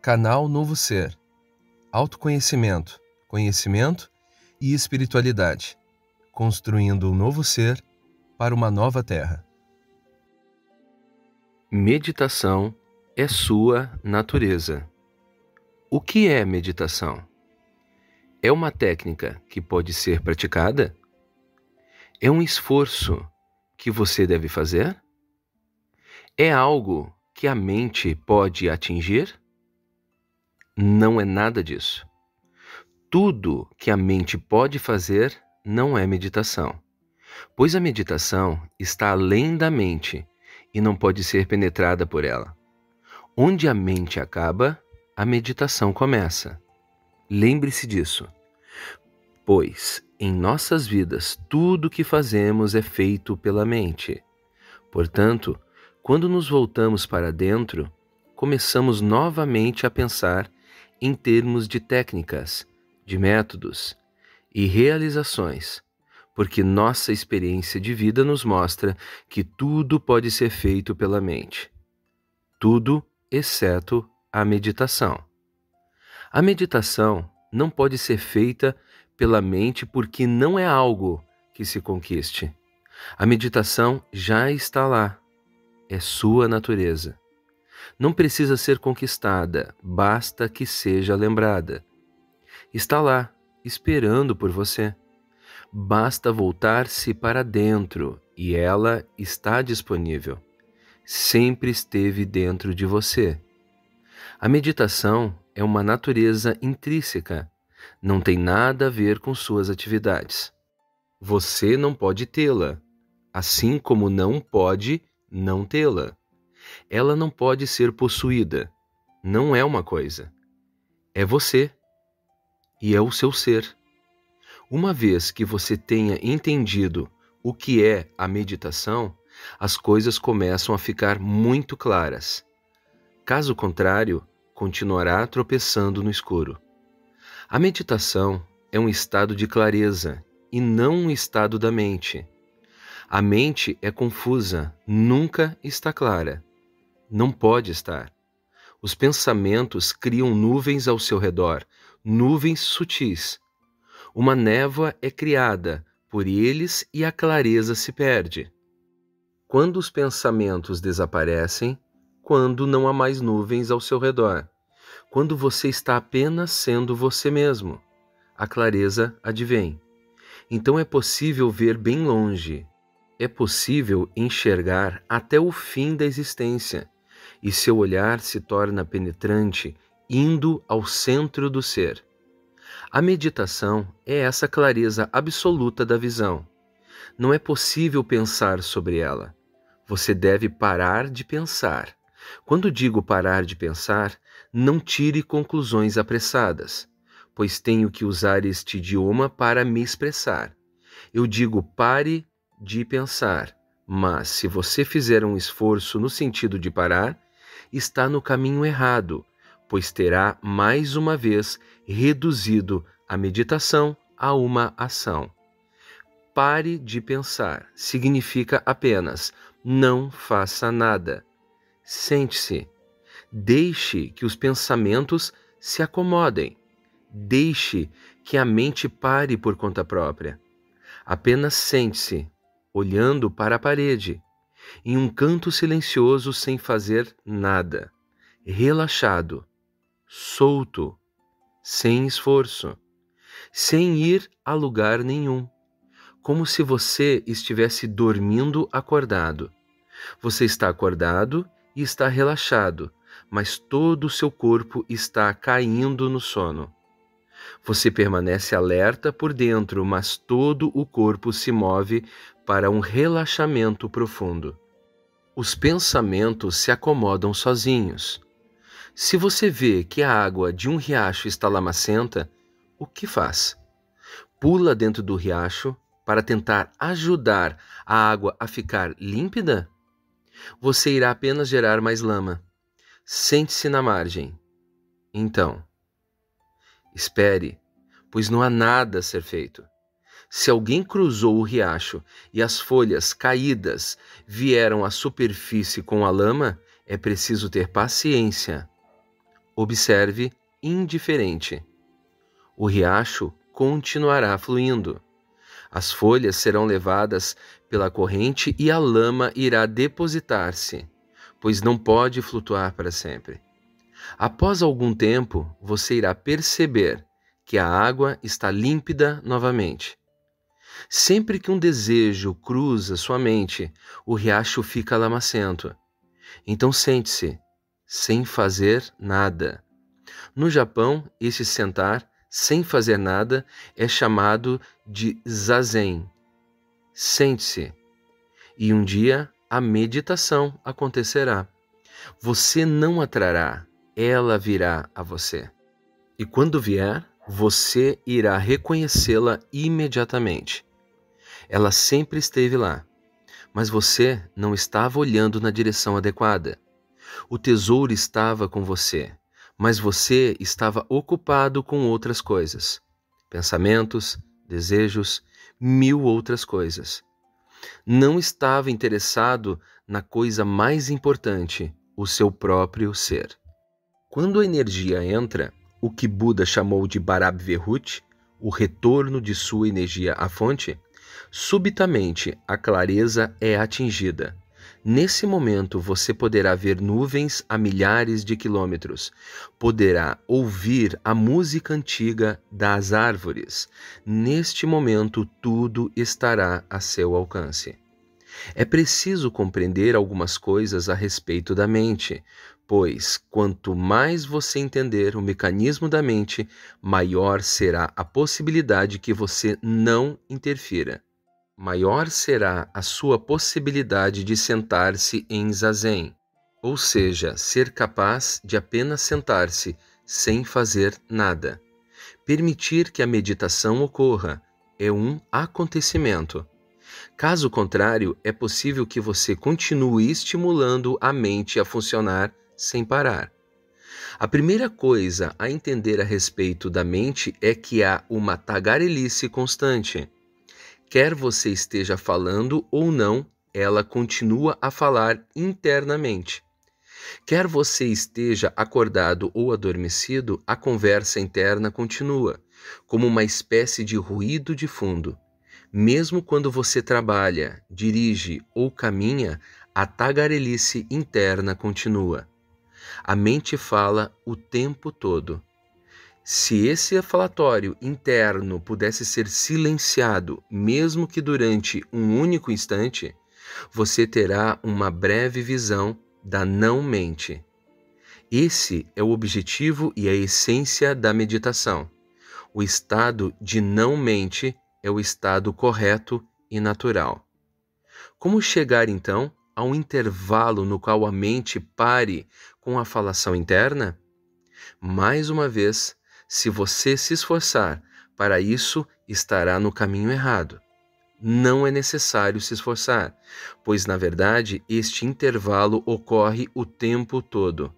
Canal Novo Ser. Autoconhecimento, conhecimento e espiritualidade. Construindo um novo ser para uma nova terra. Meditação é sua natureza. O que é meditação? É uma técnica que pode ser praticada? É um esforço que você deve fazer? É algo que a mente pode atingir? Não é nada disso. Tudo que a mente pode fazer não é meditação, pois a meditação está além da mente e não pode ser penetrada por ela. Onde a mente acaba, a meditação começa. Lembre-se disso, pois em nossas vidas tudo o que fazemos é feito pela mente. Portanto, quando nos voltamos para dentro, começamos novamente a pensar em termos de técnicas, de métodos e realizações, porque nossa experiência de vida nos mostra que tudo pode ser feito pela mente. Tudo exceto a meditação. A meditação não pode ser feita pela mente porque não é algo que se conquiste. A meditação já está lá, é sua natureza. Não precisa ser conquistada, basta que seja lembrada. Está lá, esperando por você. Basta voltar-se para dentro e ela está disponível. Sempre esteve dentro de você. A meditação é uma natureza intrínseca, não tem nada a ver com suas atividades. Você não pode tê-la, assim como não pode não tê-la. Ela não pode ser possuída, não é uma coisa. É você e é o seu ser. Uma vez que você tenha entendido o que é a meditação, as coisas começam a ficar muito claras. Caso contrário, continuará tropeçando no escuro. A meditação é um estado de clareza e não um estado da mente. A mente é confusa, nunca está clara. Não pode estar. Os pensamentos criam nuvens ao seu redor, nuvens sutis. Uma névoa é criada por eles e a clareza se perde. Quando os pensamentos desaparecem, quando não há mais nuvens ao seu redor, quando você está apenas sendo você mesmo, a clareza advém. Então é possível ver bem longe, é possível enxergar até o fim da existência, e seu olhar se torna penetrante, indo ao centro do ser. A meditação é essa clareza absoluta da visão. Não é possível pensar sobre ela. Você deve parar de pensar. Quando digo parar de pensar, não tire conclusões apressadas, pois tenho que usar este idioma para me expressar. Eu digo pare de pensar, mas se você fizer um esforço no sentido de parar, está no caminho errado, pois terá mais uma vez reduzido a meditação a uma ação. Pare de pensar significa apenas não faça nada. Sente-se. Deixe que os pensamentos se acomodem. Deixe que a mente pare por conta própria. Apenas sente-se, olhando para a parede, em um canto silencioso sem fazer nada, relaxado, solto, sem esforço, sem ir a lugar nenhum, como se você estivesse dormindo acordado. Você está acordado e está relaxado, mas todo o seu corpo está caindo no sono. Você permanece alerta por dentro, mas todo o corpo se move para um relaxamento profundo. Os pensamentos se acomodam sozinhos. Se você vê que a água de um riacho está lamacenta, o que faz? Pula dentro do riacho para tentar ajudar a água a ficar límpida? Você irá apenas gerar mais lama. Sente-se na margem. Então, espere, pois não há nada a ser feito. Se alguém cruzou o riacho e as folhas caídas vieram à superfície com a lama, é preciso ter paciência. Observe, indiferente. O riacho continuará fluindo. As folhas serão levadas pela corrente e a lama irá depositar-se, pois não pode flutuar para sempre. Após algum tempo, você irá perceber que a água está límpida novamente. Sempre que um desejo cruza sua mente, o riacho fica lamacento. Então sente-se, sem fazer nada. No Japão, esse sentar sem fazer nada é chamado de zazen. Sente-se, e um dia a meditação acontecerá. Você não atrará, ela virá a você. E quando vier, você irá reconhecê-la imediatamente. Ela sempre esteve lá, mas você não estava olhando na direção adequada. O tesouro estava com você, mas você estava ocupado com outras coisas. Pensamentos, desejos, 1000 outras coisas. Não estava interessado na coisa mais importante, o seu próprio ser. Quando a energia entra, o que Buda chamou de Bharabverut, o retorno de sua energia à fonte, subitamente a clareza é atingida. Nesse momento você poderá ver nuvens a milhares de quilômetros, poderá ouvir a música antiga das árvores. Neste momento tudo estará a seu alcance. É preciso compreender algumas coisas a respeito da mente, pois quanto mais você entender o mecanismo da mente, maior será a possibilidade que você não interfira. Maior será a sua possibilidade de sentar-se em zazen, ou seja, ser capaz de apenas sentar-se sem fazer nada. Permitir que a meditação ocorra é um acontecimento. Caso contrário, é possível que você continue estimulando a mente a funcionar sem parar. A primeira coisa a entender a respeito da mente é que há uma tagarelice constante. Quer você esteja falando ou não, ela continua a falar internamente. Quer você esteja acordado ou adormecido, a conversa interna continua, como uma espécie de ruído de fundo. Mesmo quando você trabalha, dirige ou caminha, a tagarelice interna continua. A mente fala o tempo todo. Se esse falatório interno pudesse ser silenciado, mesmo que durante um único instante, você terá uma breve visão da não-mente. Esse é o objetivo e a essência da meditação. O estado de não-mente é o estado correto e natural. Como chegar, então, a um intervalo no qual a mente pare com a falação interna? Mais uma vez, se você se esforçar para isso, estará no caminho errado. Não é necessário se esforçar, pois, na verdade, este intervalo ocorre o tempo todo.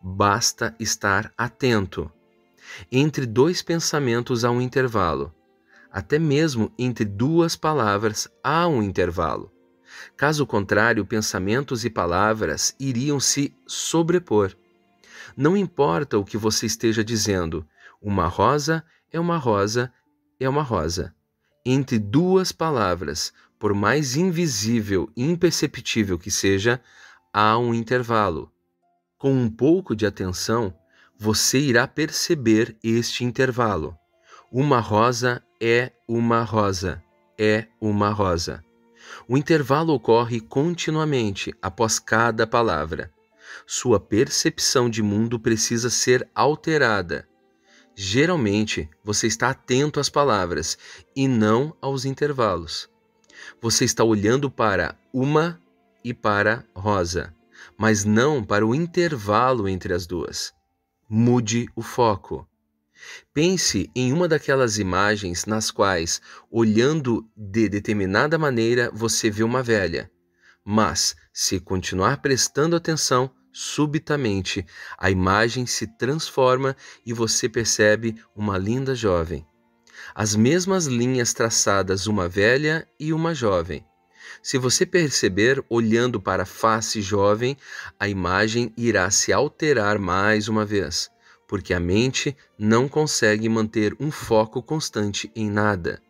Basta estar atento. Entre dois pensamentos há um intervalo. Até mesmo entre duas palavras há um intervalo. Caso contrário, pensamentos e palavras iriam se sobrepor. Não importa o que você esteja dizendo, uma rosa é uma rosa é uma rosa. Entre duas palavras, por mais invisível e imperceptível que seja, há um intervalo. Com um pouco de atenção, você irá perceber este intervalo. Uma rosa é uma rosa, é uma rosa. O intervalo ocorre continuamente após cada palavra. Sua percepção de mundo precisa ser alterada. Geralmente, você está atento às palavras e não aos intervalos. Você está olhando para uma e para rosa, mas não para o intervalo entre as duas. Mude o foco. Pense em uma daquelas imagens nas quais, olhando de determinada maneira, você vê uma velha. Mas, se continuar prestando atenção, subitamente a imagem se transforma e você percebe uma linda jovem. As mesmas linhas traçadas, uma velha e uma jovem. Se você perceber, olhando para a face jovem, a imagem irá se alterar mais uma vez. porque a mente não consegue manter um foco constante em nada.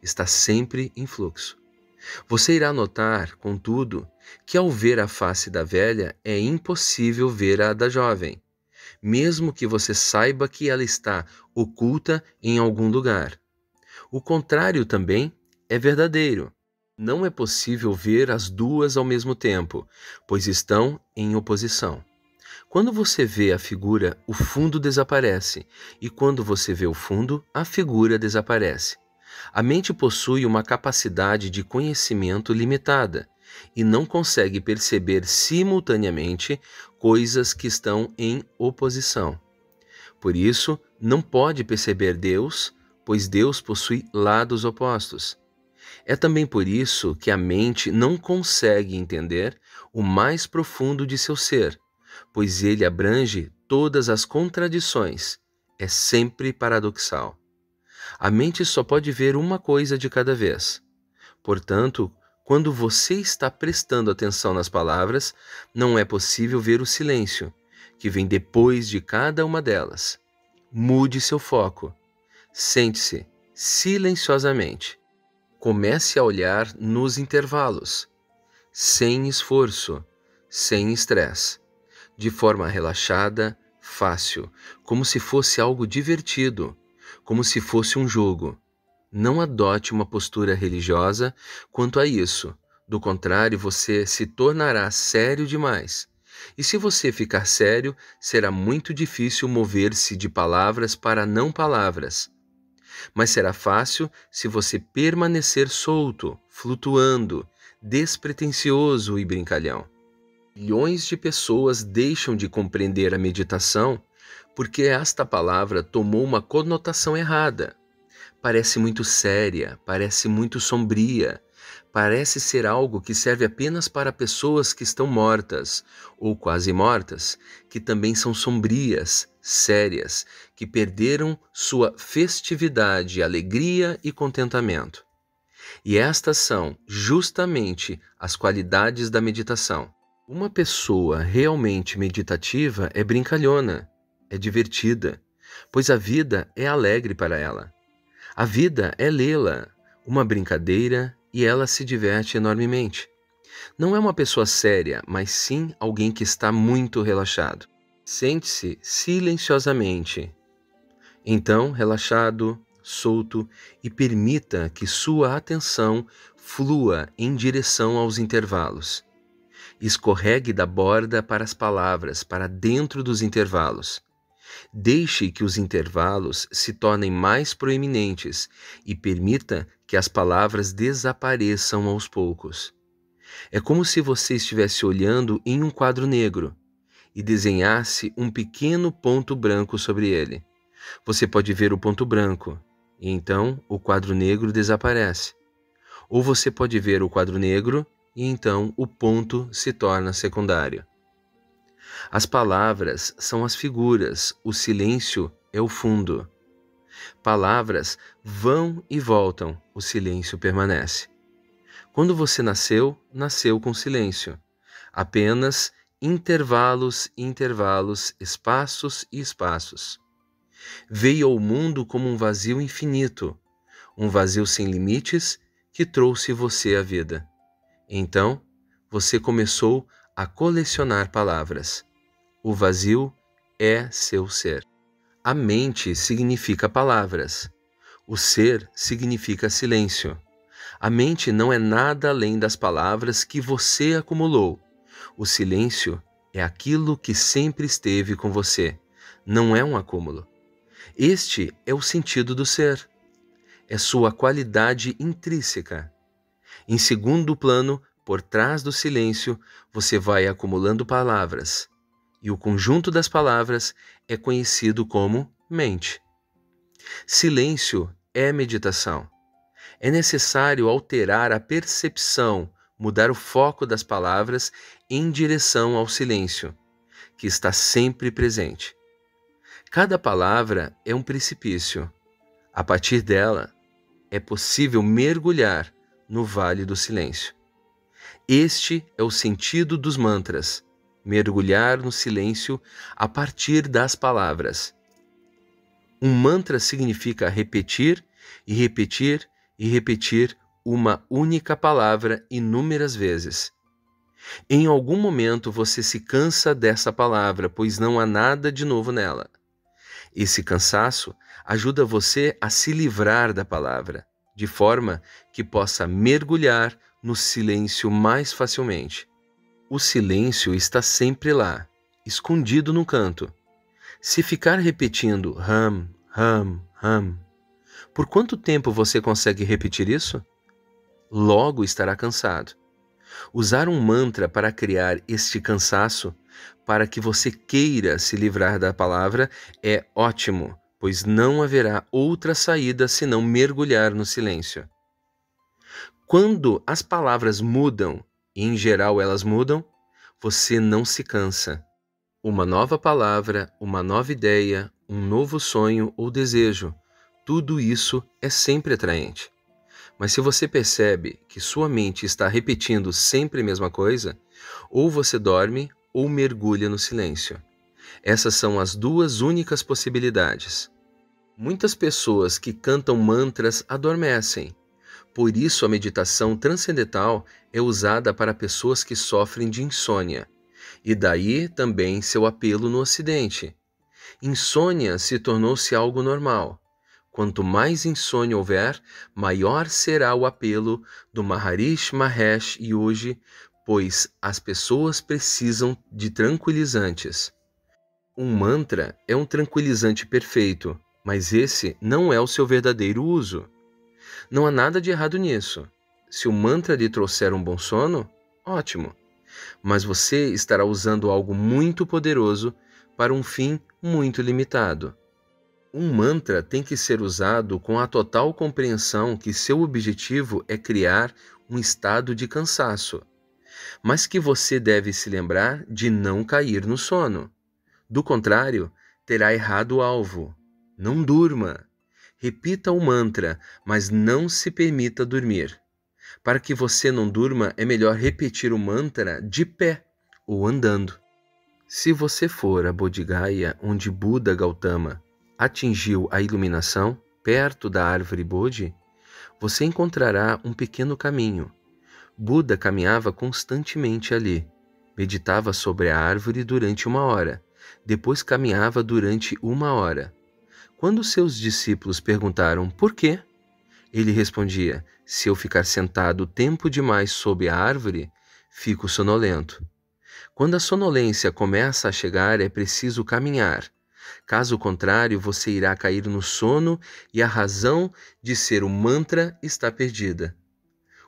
Está sempre em fluxo. Você irá notar, contudo, que ao ver a face da velha é impossível ver a da jovem, mesmo que você saiba que ela está oculta em algum lugar. O contrário também é verdadeiro. Não é possível ver as duas ao mesmo tempo, pois estão em oposição. Quando você vê a figura, o fundo desaparece, e quando você vê o fundo, a figura desaparece. A mente possui uma capacidade de conhecimento limitada e não consegue perceber simultaneamente coisas que estão em oposição. Por isso, não pode perceber Deus, pois Deus possui lados opostos. É também por isso que a mente não consegue entender o mais profundo de seu ser, pois ele abrange todas as contradições, é sempre paradoxal. A mente só pode ver uma coisa de cada vez. Portanto, quando você está prestando atenção nas palavras, não é possível ver o silêncio, que vem depois de cada uma delas. Mude seu foco. Sente-se silenciosamente. Comece a olhar nos intervalos, sem esforço, sem estresse, de forma relaxada, fácil, como se fosse algo divertido, como se fosse um jogo. Não adote uma postura religiosa quanto a isso. Do contrário, você se tornará sério demais. E se você ficar sério, será muito difícil mover-se de palavras para não palavras. Mas será fácil se você permanecer solto, flutuando, despretensioso e brincalhão. Milhões de pessoas deixam de compreender a meditação porque esta palavra tomou uma conotação errada. Parece muito séria, parece muito sombria, parece ser algo que serve apenas para pessoas que estão mortas ou quase mortas, que também são sombrias, sérias, que perderam sua festividade, alegria e contentamento. E estas são justamente as qualidades da meditação. Uma pessoa realmente meditativa é brincalhona, é divertida, pois a vida é alegre para ela. A vida é lê-la, uma brincadeira, e ela se diverte enormemente. Não é uma pessoa séria, mas sim alguém que está muito relaxado. Sente-se silenciosamente. Então, relaxado, solto, e permita que sua atenção flua em direção aos intervalos. Escorregue da borda para as palavras, para dentro dos intervalos. Deixe que os intervalos se tornem mais proeminentes e permita que as palavras desapareçam aos poucos. É como se você estivesse olhando em um quadro negro e desenhasse um pequeno ponto branco sobre ele. Você pode ver o ponto branco e então o quadro negro desaparece. Ou você pode ver o quadro negro e então o ponto se torna secundário. As palavras são as figuras, o silêncio é o fundo. Palavras vão e voltam, o silêncio permanece. Quando você nasceu, nasceu com silêncio. Apenas intervalos, intervalos, espaços e espaços. Veio ao mundo como um vazio infinito, um vazio sem limites que trouxe você à vida. Então, você começou a colecionar palavras. O vazio é seu ser. A mente significa palavras. O ser significa silêncio. A mente não é nada além das palavras que você acumulou. O silêncio é aquilo que sempre esteve com você. Não é um acúmulo. Este é o sentido do ser. É sua qualidade intrínseca. Em segundo plano, por trás do silêncio, você vai acumulando palavras. E o conjunto das palavras é conhecido como mente. Silêncio é meditação. É necessário alterar a percepção, mudar o foco das palavras em direção ao silêncio, que está sempre presente. Cada palavra é um precipício. A partir dela, é possível mergulhar no vale do silêncio. Este é o sentido dos mantras. mergulhar no silêncio a partir das palavras. Um mantra significa repetir e repetir e repetir uma única palavra inúmeras vezes. Em algum momento você se cansa dessa palavra, pois não há nada de novo nela. Esse cansaço ajuda você a se livrar da palavra, de forma que possa mergulhar no silêncio mais facilmente. O silêncio está sempre lá, escondido no canto. Se ficar repetindo hum, hum, hum, por quanto tempo você consegue repetir isso? Logo estará cansado. Usar um mantra para criar este cansaço, para que você queira se livrar da palavra, é ótimo, pois não haverá outra saída senão mergulhar no silêncio. Quando as palavras mudam, e em geral elas mudam, você não se cansa. Uma nova palavra, uma nova ideia, um novo sonho ou desejo, tudo isso é sempre atraente. Mas se você percebe que sua mente está repetindo sempre a mesma coisa, ou você dorme ou mergulha no silêncio. Essas são as duas únicas possibilidades. Muitas pessoas que cantam mantras adormecem. Por isso a meditação transcendental é usada para pessoas que sofrem de insônia. E daí também seu apelo no Ocidente. Insônia se tornou-se algo normal. Quanto mais insônia houver, maior será o apelo do Maharishi Mahesh Yogi, pois as pessoas precisam de tranquilizantes. Um mantra é um tranquilizante perfeito, mas esse não é o seu verdadeiro uso. Não há nada de errado nisso. Se o mantra lhe trouxer um bom sono, ótimo. Mas você estará usando algo muito poderoso para um fim muito limitado. Um mantra tem que ser usado com a total compreensão que seu objetivo é criar um estado de cansaço, mas que você deve se lembrar de não cair no sono. Do contrário, terá errado o alvo. Não durma. Repita o mantra, mas não se permita dormir. Para que você não durma, é melhor repetir o mantra de pé ou andando. Se você for a Bodh Gaya, onde Buda Gautama atingiu a iluminação, perto da árvore Bodhi, você encontrará um pequeno caminho. Buda caminhava constantemente ali. Meditava sobre a árvore durante 1 hora. Depois caminhava durante 1 hora. Quando seus discípulos perguntaram por quê, ele respondia: se eu ficar sentado tempo demais sob a árvore, fico sonolento. Quando a sonolência começa a chegar, é preciso caminhar. Caso contrário, você irá cair no sono e a razão de ser o mantra está perdida.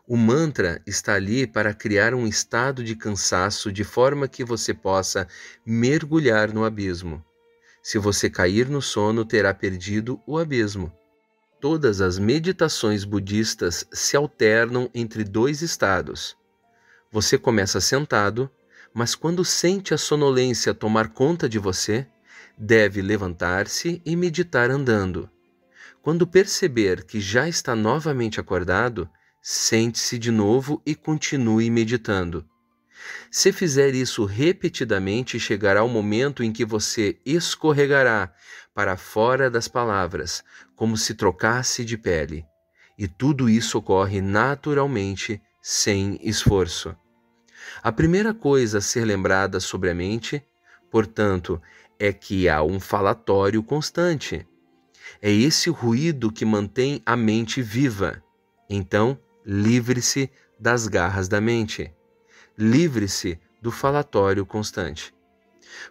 O mantra está ali para criar um estado de cansaço de forma que você possa mergulhar no abismo. Se você cair no sono, terá perdido o abismo. Todas as meditações budistas se alternam entre 2 estados. Você começa sentado, mas quando sente a sonolência tomar conta de você, deve levantar-se e meditar andando. Quando perceber que já está novamente acordado, sente-se de novo e continue meditando. Se fizer isso repetidamente, chegará o momento em que você escorregará para fora das palavras, como se trocasse de pele. E tudo isso ocorre naturalmente, sem esforço. A primeira coisa a ser lembrada sobre a mente, portanto, é que há um falatório constante. É esse ruído que mantém a mente viva. Então, livre-se das garras da mente. Livre-se do falatório constante.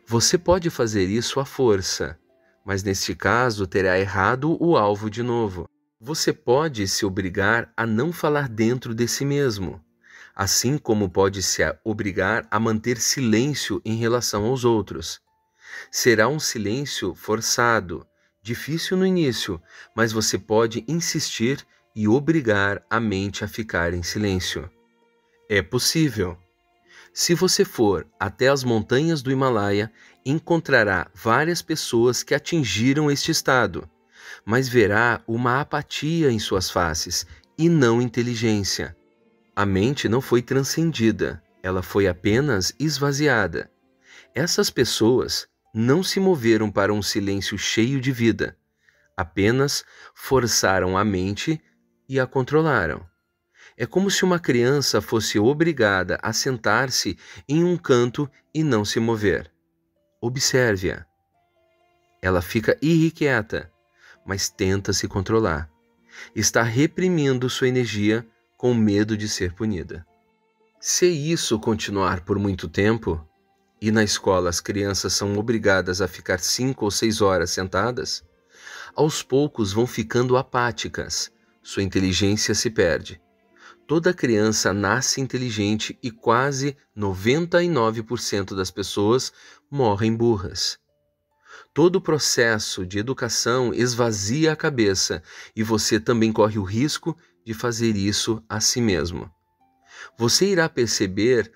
Você pode fazer isso à força, mas neste caso terá errado o alvo de novo. Você pode se obrigar a não falar dentro de si mesmo, assim como pode se obrigar a manter silêncio em relação aos outros. Será um silêncio forçado, difícil no início, mas você pode insistir e obrigar a mente a ficar em silêncio. É possível. Se você for até as montanhas do Himalaia, encontrará várias pessoas que atingiram este estado, mas verá uma apatia em suas faces e não inteligência. A mente não foi transcendida, ela foi apenas esvaziada. Essas pessoas não se moveram para um silêncio cheio de vida, apenas forçaram a mente e a controlaram. É como se uma criança fosse obrigada a sentar-se em um canto e não se mover. Observe-a. Ela fica irrequieta, mas tenta se controlar. Está reprimindo sua energia com medo de ser punida. Se isso continuar por muito tempo, e na escola as crianças são obrigadas a ficar 5 ou 6 horas sentadas, aos poucos vão ficando apáticas, sua inteligência se perde. Toda criança nasce inteligente e quase 99% das pessoas morrem burras. Todo o processo de educação esvazia a cabeça e você também corre o risco de fazer isso a si mesmo. Você irá perceber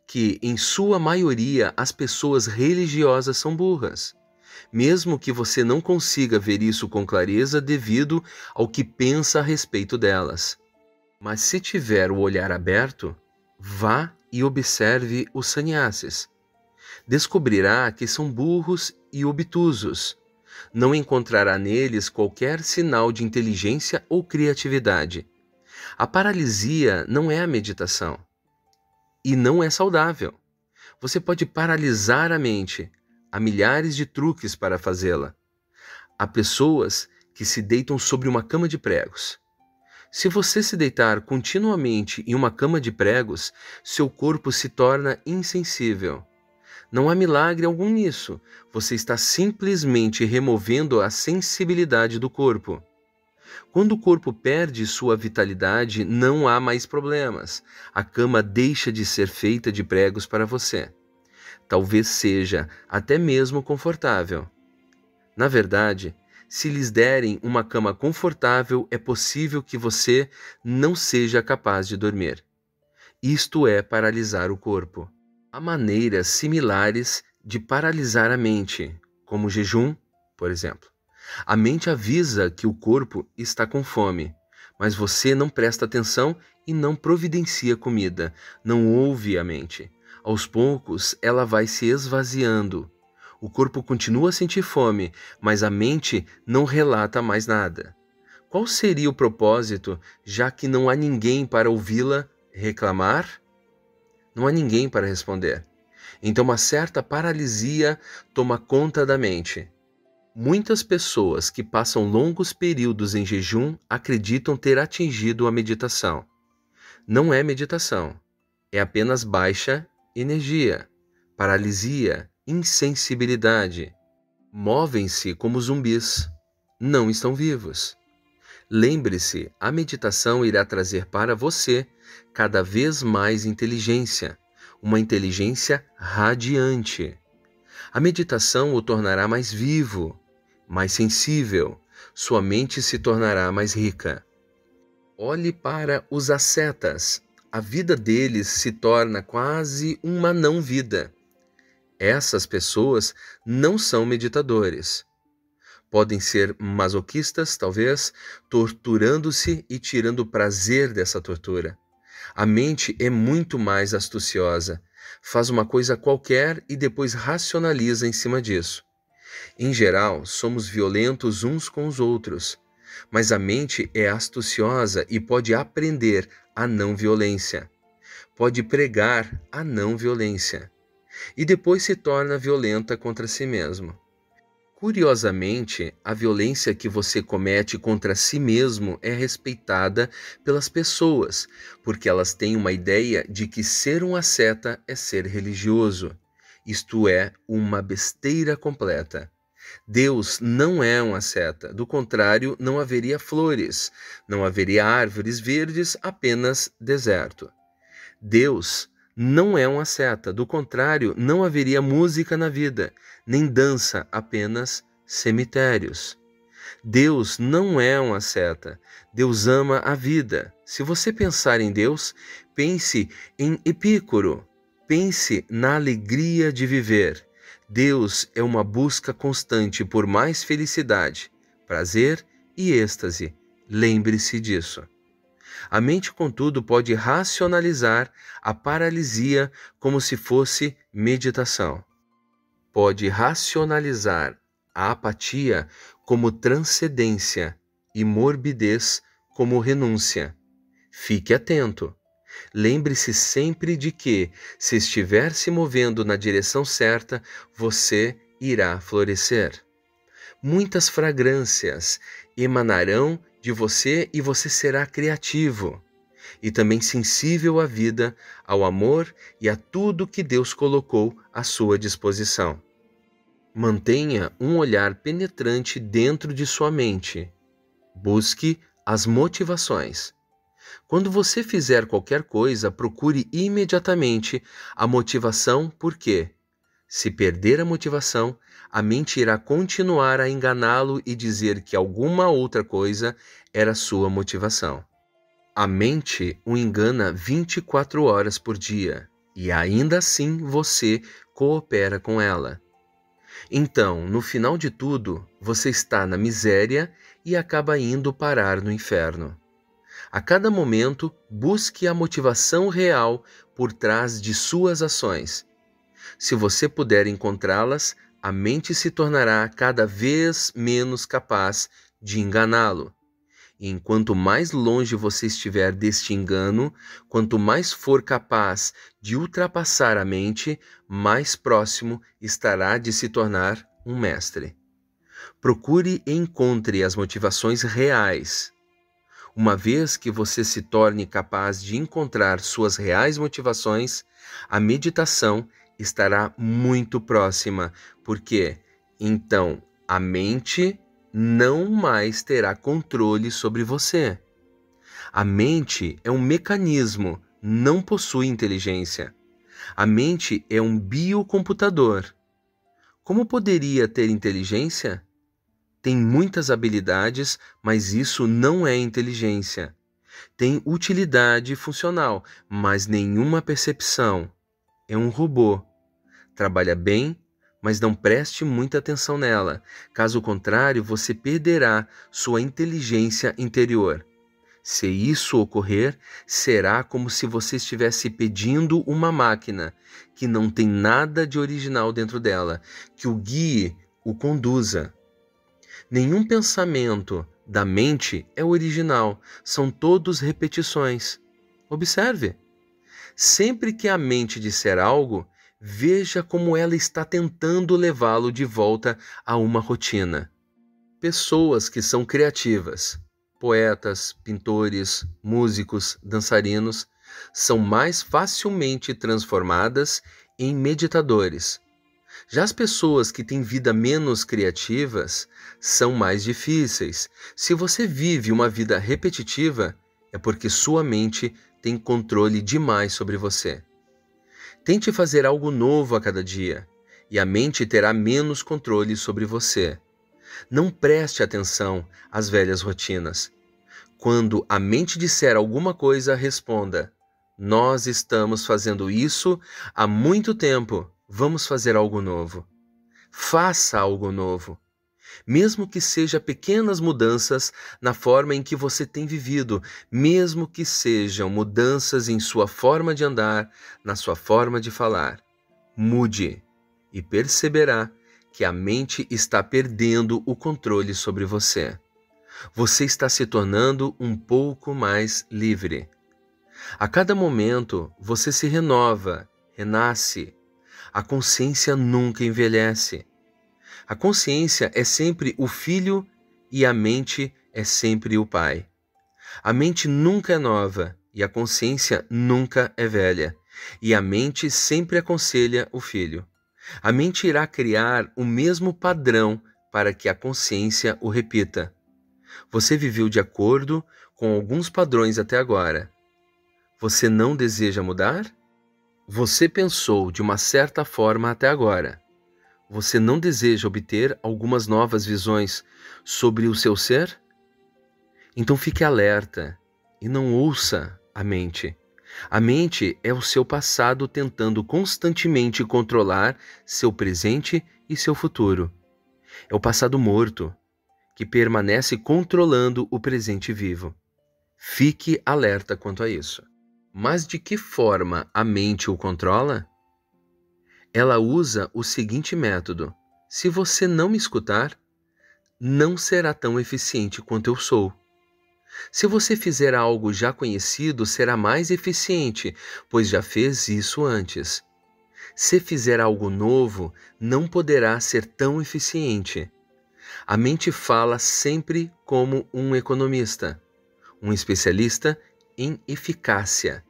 que, em sua maioria, as pessoas religiosas são burras, mesmo que você não consiga ver isso com clareza devido ao que pensa a respeito delas. Mas se tiver o olhar aberto, vá e observe os sannyasis. Descobrirá que são burros e obtusos. Não encontrará neles qualquer sinal de inteligência ou criatividade. A paralisia não é a meditação. E não é saudável. Você pode paralisar a mente. Há milhares de truques para fazê-la. Há pessoas que se deitam sobre uma cama de pregos. Se você se deitar continuamente em uma cama de pregos, seu corpo se torna insensível. Não há milagre algum nisso. Você está simplesmente removendo a sensibilidade do corpo. Quando o corpo perde sua vitalidade, não há mais problemas. A cama deixa de ser feita de pregos para você. Talvez seja até mesmo confortável. Na verdade, se lhes derem uma cama confortável, é possível que você não seja capaz de dormir. Isto é paralisar o corpo. Há maneiras similares de paralisar a mente, como o jejum, por exemplo. A mente avisa que o corpo está com fome, mas você não presta atenção e não providencia comida, não ouve a mente. Aos poucos, ela vai se esvaziando. O corpo continua a sentir fome, mas a mente não relata mais nada. Qual seria o propósito, já que não há ninguém para ouvi-la reclamar? Não há ninguém para responder. Então uma certa paralisia toma conta da mente. Muitas pessoas que passam longos períodos em jejum acreditam ter atingido a meditação. Não é meditação, é apenas baixa energia, paralisia, insensibilidade. Movem-se como zumbis, não estão vivos. Lembre-se, a meditação irá trazer para você cada vez mais inteligência, uma inteligência radiante. A meditação o tornará mais vivo, mais sensível, sua mente se tornará mais rica. Olhe para os ascetas. A vida deles se torna quase uma não-vida. Essas pessoas não são meditadores. Podem ser masoquistas, talvez, torturando-se e tirando prazer dessa tortura. A mente é muito mais astuciosa. Faz uma coisa qualquer e depois racionaliza em cima disso. Em geral, somos violentos uns com os outros, mas a mente é astuciosa e pode aprender a não violência. Pode pregar a não violência. E depois se torna violenta contra si mesmo. Curiosamente, a violência que você comete contra si mesmo é respeitada pelas pessoas, porque elas têm uma ideia de que ser um asceta é ser religioso. Isto é uma besteira completa. Deus não é um asceta, do contrário, não haveria flores, não haveria árvores verdes, apenas deserto. Deus não é um asceta, do contrário, não haveria música na vida, nem dança, apenas cemitérios. Deus não é um asceta, Deus ama a vida. Se você pensar em Deus, pense em Epícoro, pense na alegria de viver. Deus é uma busca constante por mais felicidade, prazer e êxtase. Lembre-se disso. A mente, contudo, pode racionalizar a paralisia como se fosse meditação. pode racionalizar a apatia como transcendência e morbidez como renúncia. Fique atento. Lembre-se sempre de que, se estiver se movendo na direção certa, você irá florescer. Muitas fragrâncias emanarão de você e você será criativo e também sensível à vida, ao amor e a tudo que Deus colocou à sua disposição. Mantenha um olhar penetrante dentro de sua mente. Busque as motivações. Quando você fizer qualquer coisa, procure imediatamente a motivação, porque, se perder a motivação, a mente irá continuar a enganá-lo e dizer que alguma outra coisa era sua motivação. A mente o engana 24 horas por dia e ainda assim você coopera com ela. Então, no final de tudo, você está na miséria e acaba indo parar no inferno. A cada momento, busque a motivação real por trás de suas ações. Se você puder encontrá-las, a mente se tornará cada vez menos capaz de enganá-lo. E enquanto mais longe você estiver deste engano, quanto mais for capaz de ultrapassar a mente, mais próximo estará de se tornar um mestre. Procure e encontre as motivações reais. Uma vez que você se torne capaz de encontrar suas reais motivações, a meditação estará muito próxima, porque então a mente não mais terá controle sobre você. A mente é um mecanismo, não possui inteligência. A mente é um biocomputador. Como poderia ter inteligência? Tem muitas habilidades, mas isso não é inteligência. Tem utilidade funcional, mas nenhuma percepção. É um robô. Trabalha bem, mas não preste muita atenção nela. Caso contrário, você perderá sua inteligência interior. Se isso ocorrer, será como se você estivesse pedindo uma máquina que não tem nada de original dentro dela, que o guie, o conduza. Nenhum pensamento da mente é original, são todos repetições. Observe. Sempre que a mente disser algo, veja como ela está tentando levá-lo de volta a uma rotina. Pessoas que são criativas, poetas, pintores, músicos, dançarinos, são mais facilmente transformadas em meditadores. Já as pessoas que têm vida menos criativas são mais difíceis. Se você vive uma vida repetitiva, é porque sua mente tem controle demais sobre você. Tente fazer algo novo a cada dia, e a mente terá menos controle sobre você. Não preste atenção às velhas rotinas. Quando a mente disser alguma coisa, responda: nós estamos fazendo isso há muito tempo. Vamos fazer algo novo. Faça algo novo. Mesmo que seja pequenas mudanças na forma em que você tem vivido, mesmo que sejam mudanças em sua forma de andar, na sua forma de falar. Mude e perceberá que a mente está perdendo o controle sobre você. Você está se tornando um pouco mais livre. A cada momento, você se renova, renasce. A consciência nunca envelhece. A consciência é sempre o filho e a mente é sempre o pai. A mente nunca é nova e a consciência nunca é velha. E a mente sempre aconselha o filho. A mente irá criar o mesmo padrão para que a consciência o repita. Você viveu de acordo com alguns padrões até agora. Você não deseja mudar? Você pensou de uma certa forma até agora. Você não deseja obter algumas novas visões sobre o seu ser? Então fique alerta e não ouça a mente. A mente é o seu passado tentando constantemente controlar seu presente e seu futuro. É o passado morto que permanece controlando o presente vivo. Fique alerta quanto a isso. Mas de que forma a mente o controla? Ela usa o seguinte método: se você não me escutar, não será tão eficiente quanto eu sou. Se você fizer algo já conhecido, será mais eficiente, pois já fez isso antes. Se fizer algo novo, não poderá ser tão eficiente. A mente fala sempre como um economista, um especialista em eficácia.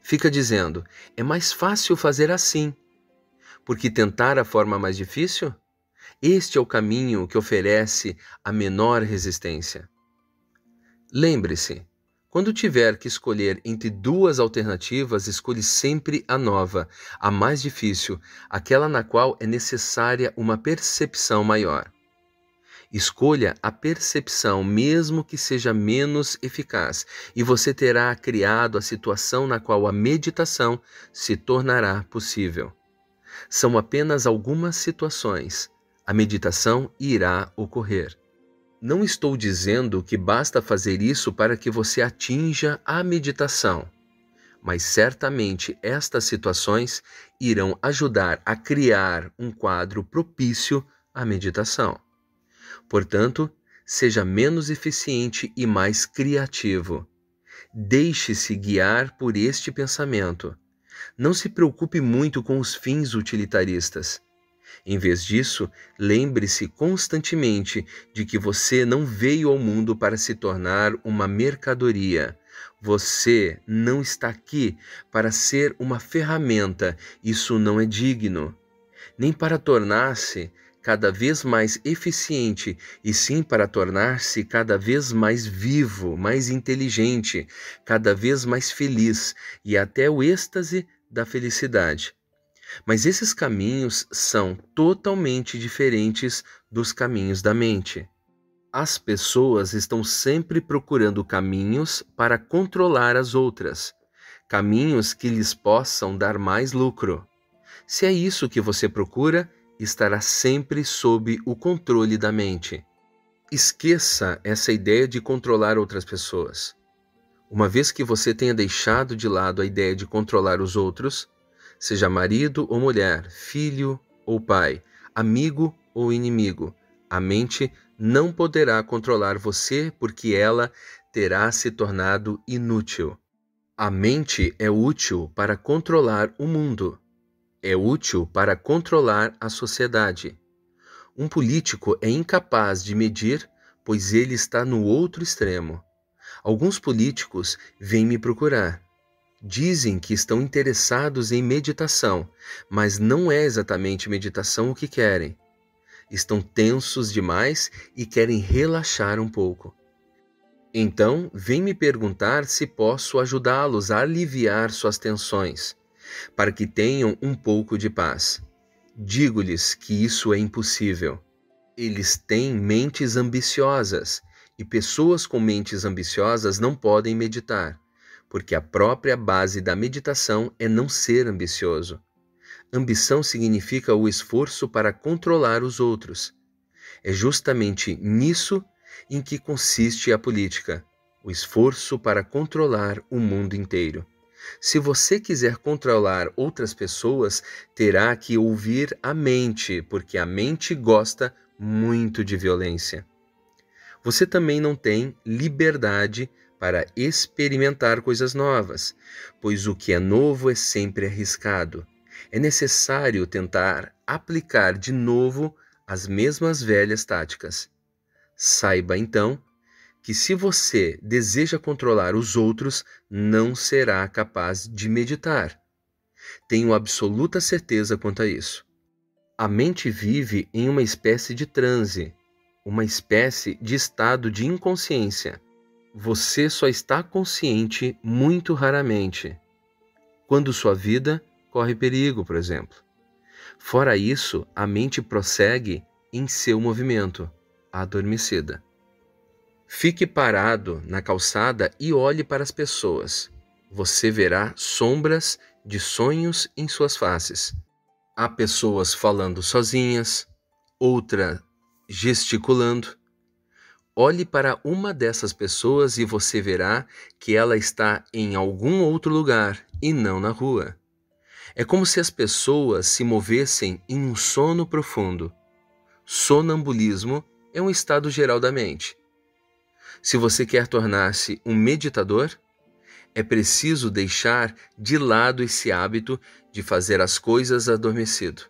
Fica dizendo: é mais fácil fazer assim, porque tentar a forma mais difícil? Este é o caminho que oferece a menor resistência. Lembre-se, quando tiver que escolher entre duas alternativas, escolhe sempre a nova, a mais difícil, aquela na qual é necessária uma percepção maior. Escolha a percepção, mesmo que seja menos eficaz, e você terá criado a situação na qual a meditação se tornará possível. São apenas algumas situações. A meditação irá ocorrer. Não estou dizendo que basta fazer isso para que você atinja a meditação, mas certamente estas situações irão ajudar a criar um quadro propício à meditação. Portanto, seja menos eficiente e mais criativo. Deixe-se guiar por este pensamento. Não se preocupe muito com os fins utilitaristas. Em vez disso, lembre-se constantemente de que você não veio ao mundo para se tornar uma mercadoria. Você não está aqui para ser uma ferramenta, isso não é digno. Nem para tornar-se cada vez mais eficiente, e sim para tornar-se cada vez mais vivo, mais inteligente, cada vez mais feliz e até o êxtase da felicidade. Mas esses caminhos são totalmente diferentes dos caminhos da mente. As pessoas estão sempre procurando caminhos para controlar as outras, caminhos que lhes possam dar mais lucro. Se é isso que você procura, estará sempre sob o controle da mente. Esqueça essa ideia de controlar outras pessoas. Uma vez que você tenha deixado de lado a ideia de controlar os outros, seja marido ou mulher, filho ou pai, amigo ou inimigo, a mente não poderá controlar você porque ela terá se tornado inútil. A mente é útil para controlar o mundo. É útil para controlar a sociedade. Um político é incapaz de medir, pois ele está no outro extremo. Alguns políticos vêm me procurar. Dizem que estão interessados em meditação, mas não é exatamente meditação o que querem. Estão tensos demais e querem relaxar um pouco. Então, vêm me perguntar se posso ajudá-los a aliviar suas tensões, para que tenham um pouco de paz. Digo-lhes que isso é impossível. Eles têm mentes ambiciosas, e pessoas com mentes ambiciosas não podem meditar, porque a própria base da meditação é não ser ambicioso. Ambição significa o esforço para controlar os outros. É justamente nisso em que consiste a política, o esforço para controlar o mundo inteiro. Se você quiser controlar outras pessoas, terá que ouvir a mente, porque a mente gosta muito de violência. Você também não tem liberdade para experimentar coisas novas, pois o que é novo é sempre arriscado. É necessário tentar aplicar de novo as mesmas velhas táticas. Saiba, então, que se você deseja controlar os outros, não será capaz de meditar. Tenho absoluta certeza quanto a isso. A mente vive em uma espécie de transe, uma espécie de estado de inconsciência. Você só está consciente muito raramente, quando sua vida corre perigo, por exemplo. Fora isso, a mente prossegue em seu movimento, adormecida. Fique parado na calçada e olhe para as pessoas. Você verá sombras de sonhos em suas faces. Há pessoas falando sozinhas, outra gesticulando. Olhe para uma dessas pessoas e você verá que ela está em algum outro lugar e não na rua. É como se as pessoas se movessem em um sono profundo. Sonambulismo é um estado geral da mente. Se você quer tornar-se um meditador, é preciso deixar de lado esse hábito de fazer as coisas adormecido.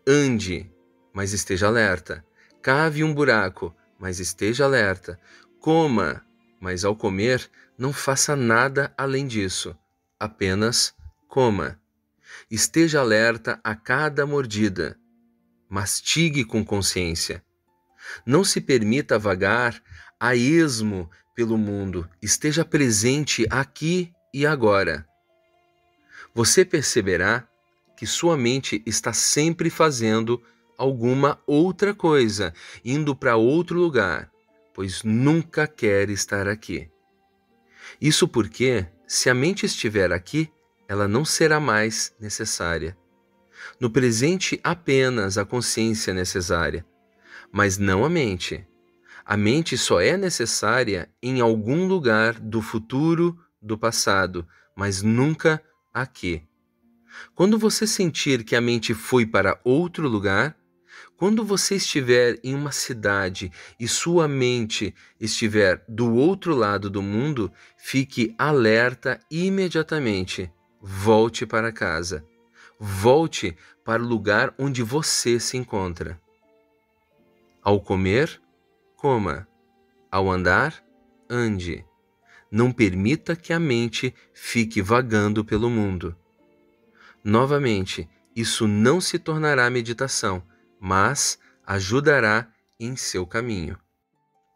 Ande, mas esteja alerta. Cave um buraco, mas esteja alerta. Coma, mas ao comer, não faça nada além disso. Apenas coma. Esteja alerta a cada mordida. Mastigue com consciência. Não se permita vagar a esmo pelo mundo. Esteja presente aqui e agora. Você perceberá que sua mente está sempre fazendo alguma outra coisa, indo para outro lugar, pois nunca quer estar aqui. Isso porque, se a mente estiver aqui, ela não será mais necessária. No presente, apenas a consciência é necessária, mas não a mente. A mente só é necessária em algum lugar do futuro, do passado, mas nunca aqui. Quando você sentir que a mente foi para outro lugar, quando você estiver em uma cidade e sua mente estiver do outro lado do mundo, fique alerta imediatamente. Volte para casa. Volte para o lugar onde você se encontra. Ao comer, coma. Ao andar, ande. Não permita que a mente fique vagando pelo mundo. Novamente, isso não se tornará meditação, mas ajudará em seu caminho.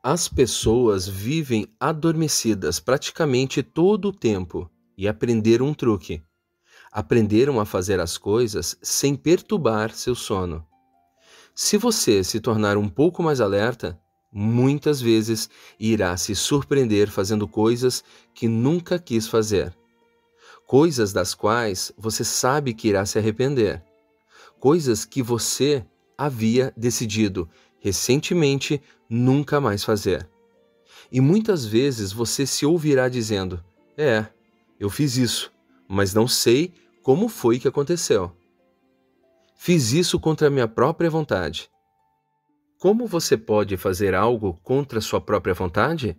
As pessoas vivem adormecidas praticamente todo o tempo e aprenderam um truque. Aprenderam a fazer as coisas sem perturbar seu sono. Se você se tornar um pouco mais alerta, muitas vezes irá se surpreender fazendo coisas que nunca quis fazer. Coisas das quais você sabe que irá se arrepender. Coisas que você havia decidido recentemente nunca mais fazer. E muitas vezes você se ouvirá dizendo: eu fiz isso, mas não sei como foi que aconteceu. Fiz isso contra a minha própria vontade. Como você pode fazer algo contra sua própria vontade?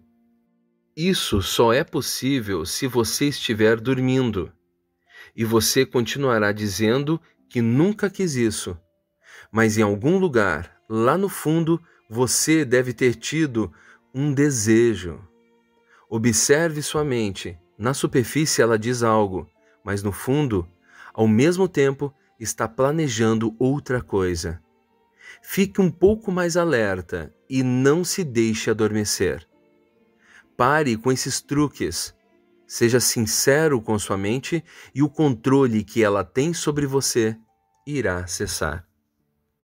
Isso só é possível se você estiver dormindo. E você continuará dizendo que nunca quis isso. Mas em algum lugar, lá no fundo, você deve ter tido um desejo. Observe sua mente. Na superfície ela diz algo, mas no fundo, ao mesmo tempo, está planejando outra coisa. Fique um pouco mais alerta e não se deixe adormecer. Pare com esses truques. Seja sincero com sua mente e o controle que ela tem sobre você irá cessar.